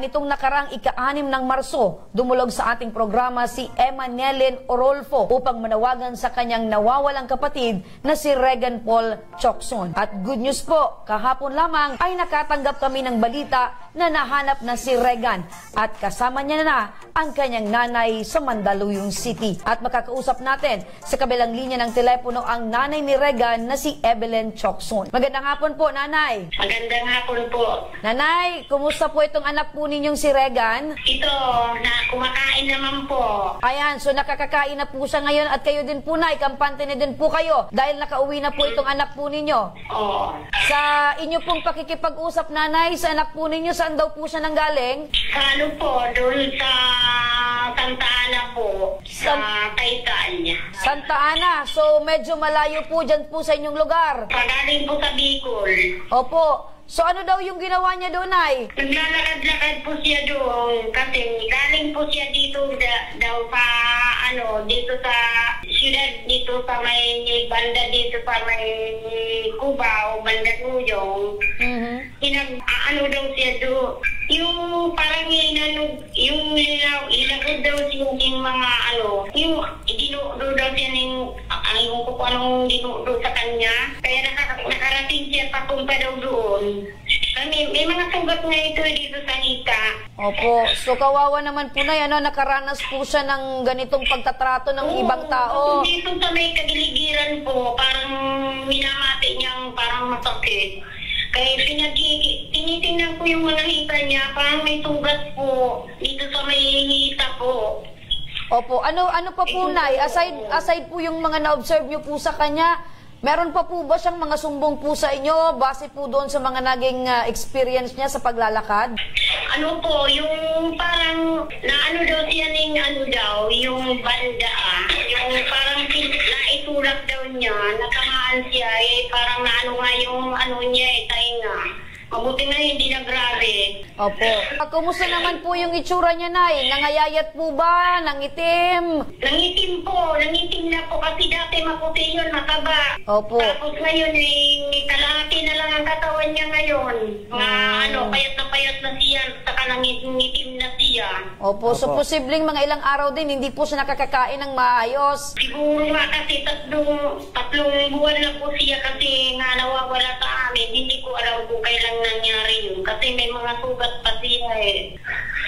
nitong nakarang ika-6 ng Marso, dumulog sa ating programa si Emma Nelin Orolfo upang manawagan sa kanyang nawawalang kapatid na si Regan Paul Chocson. At good news po, kahapon lamang ay nakatanggap kami ng balita na nahanap na si Regan at kasama niya na ang kanyang nanay sa Mandaluyong City. At makakausap natin sa kabilang linya ng telepono ang nanay ni Regan na si Evelyn Chocson. Magandang hapon po, nanay. Magandang hapon po. Nanay, kumusta po itong anak po ninyong si Regan? Ito, na kumakain naman po. Ayan, so nakakakain na po siya ngayon at kayo din po, nay, kampante na din po kayo dahil nakauwi na po itong anak po ninyo. Oo. Sa inyo pong pakikipag-usap, nanay, sa anak po ninyo, saan daw po siya nanggaling? Sa ano po, doon sa Santa Ana po, sa Taytay. Santa Ana, so medyo malayo po dyan po sa inyong lugar. Pagaling po sa Bicol. Opo. So ano daw yung ginawa niya doon, ay? Naglalakad-lakad po siya doon kasi galing po siya dito daw sa dito sa siyudad, dito sa may banda dito sa may Cubao, banda Nuyong. Daw siya doon. Yung parang yung ilagod daw siya ng mga yung dinudo daw siya ng yung kung anong dinudo sa kanya. Kaya nakarating siya papunta daw doon. May mga sugat nga ito dito sa hita. Opo. So kawawa naman po na nakaranas po siya ng ganitong pagtatrato ng ibang tao. Dito sa may kagiligiran po, parang minamati niyang parang masakit. Kaya tinitingnan ko yung mga hita niya, parang may sugat po dito sa may hita po. Opo. Ano pa po, nay? Aside po yung mga na-observe niyo po sa kanya, meron pa po ba siyang mga sumbong po sa inyo base po doon sa mga naging experience niya sa paglalakad? Ano po, yung parang daw siya ng yung banda yung parang naitulak daw niya, natamaan siya parang nga yung niya tainga. Mabuti na hindi na grabe. Opo. Kumusta naman po yung itsura niya, nay? Nangayayat po ba? Nangitim? Nangitim po. Nangitim na po kasi dati maputi yun, mataba. Opo. Tapos ngayon, kalahati na lang ang katawan niya ngayon. Payat na siya, saka nangitim na siya. Opo. So, posibleng mga ilang araw din, hindi po siya nakakakain ng maayos. Siguro nga kasi tatlong buwan na po siya kasi nga nawawala sa amin. Hindi ko alam kung kailan nangyari yun. Kasi may mga sugat pa siya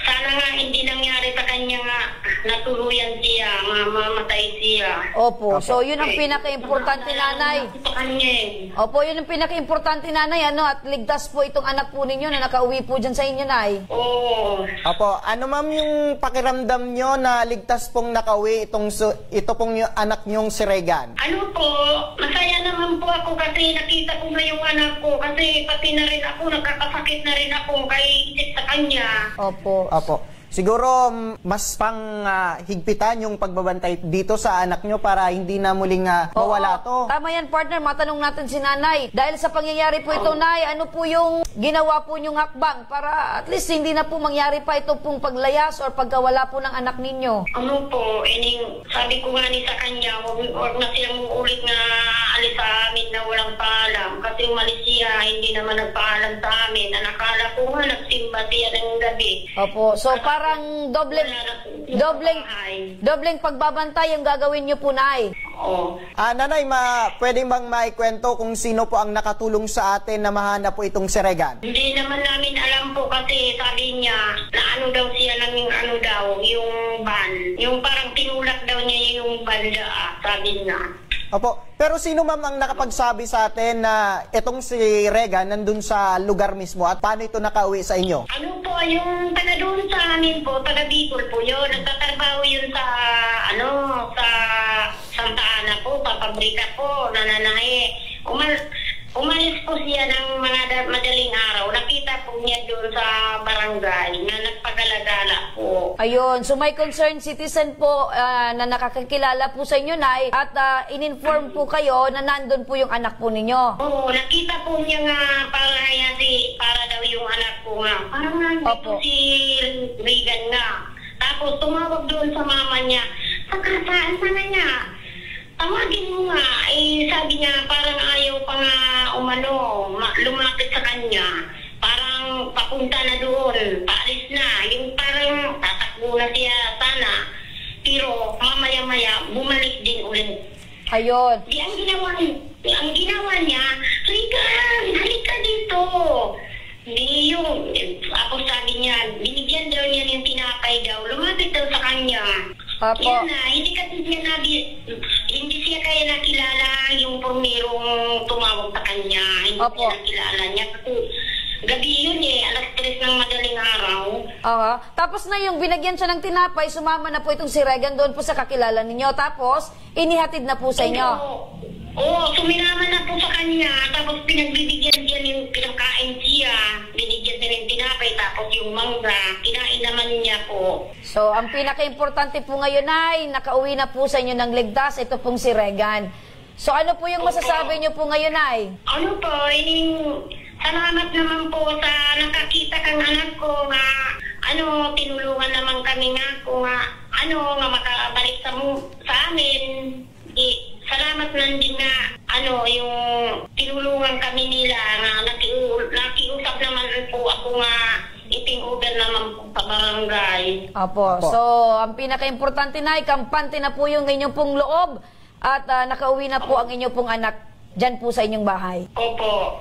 Sana nga hindi nangyari sa kanya nga natuluyan siya, mamatay siya. Opo. So, yun ang pinaka-importante, nanay. Sa kanya Opo, yun ang pinaka-importante, nanay. At ligtas po itong anak po ninyo na nakauwi po dyan sa inyo, nay. Oo. Opo. Ano, ma'am, yung pakiramdam nyo na ligtas pong nakauwi ito pong yung anak nyong si Regan? Ano po, masaya naman po ako kasi nakita ko na yung anak ko kasi pati na rin ako, nagkakasakit na rin ako kay isip sa kanya. Opo. Opo. Siguro mas pang higpitan yung pagbabantay dito sa anak nyo para hindi na muling mawala to. Tama yan, partner. Matanong natin si nanay. Dahil sa pangyayari po ito, nay, ano po yung ginawa po nyong hakbang para at least hindi na po mangyari pa ito pong paglayas or pagkawala po ng anak ninyo? Ano po, sabi ko nga ni sa kanya, huwag na silang uulit na alis sa amin na walang paalam. Kasi umalis siya, hindi naman nagpaalam sa amin. Nakala ko nga, nagsimba siya ng gabi. Opo. So, parang dobleng pagbabantay yung gagawin niyo po, nay. Oo. Nanay, pwede bang maikwento kung sino po ang nakatulong sa atin na mahanap po itong si Regan? Hindi naman namin alam po kasi sabi niya na daw siya ng yung van. Yung parang tinulak daw niya yung banda, sabi niya. Opo. Pero sino, ma'am, ang nakapagsabi sa atin na itong si Regan nandun sa lugar mismo at paano ito nakauwi sa inyo? Ano po, yung taga doon sa amin po, taga Bicol po yun. Nagtatrabaho yun sa Santa Ana po, sa pabrika po, nananahe. Umalis po siya ng mga madaling araw. Nakita po niya doon sa barangay na nagpagalagala po. Ayun. So may concerned citizen po na nakakakilala po sa inyo, nay, at in-inform po kayo na nandun po yung anak po ninyo. Oo, nakita po niya nga para daw yung anak ko nga. Parang nandito si Regan nga. Tapos tumawag doon sa mama niya. Saan na niya? Tawagin mo nga, sabi niya parang ayaw pa nga lumapit sa kanya. Parang papunta na doon, paalis na. yung parang tatakbo na siya sana. Pero mamaya-maya, bumalik din ulit. Ayun. Di ang ginawa niya, halika dito. Di yung, ako sabi niya, binigyan daw niya ng tinapay daw, lumapit daw sa kanya. Apo. Yan na, hindi hindi siya kaya nakilala yung pormerong tumawag sa kanya. Hindi Opo. siya nakilala niya. Kasi gabi yun alas 3 ng madaling araw. Tapos na yung binagyan siya ng tinapay, sumama na po itong si Regan doon po sa kakilala ninyo. Tapos, inihatid na po sa inyo. Oo, suminama na po sa kanya. Tapos pinagbibigyan niya yung pinakain siya. Binigyan niya ng tinapay. Tapos yung mangga, kinain naman niya po. So, ang pinaka-importante po ngayon ay nakauwi na po sa inyo ng ligtas. Ito pong si Regan. So, ano po yung masasabi niyo po ngayon ay? Ano po, salamat naman po sa nakakita kang anak ko nga, tinulungan naman kami nga ko nga, nga makabalik sa amin. Salamat nan din na, yung tinulungan kami nila nga, nakiusap naman po ako nga, iting-over naman po sa barangay. Apo. So, ang pinaka-importante na, kampante na po yung inyong pong loob at nakauwi na po ang inyong pong anak dyan po sa inyong bahay. Opo.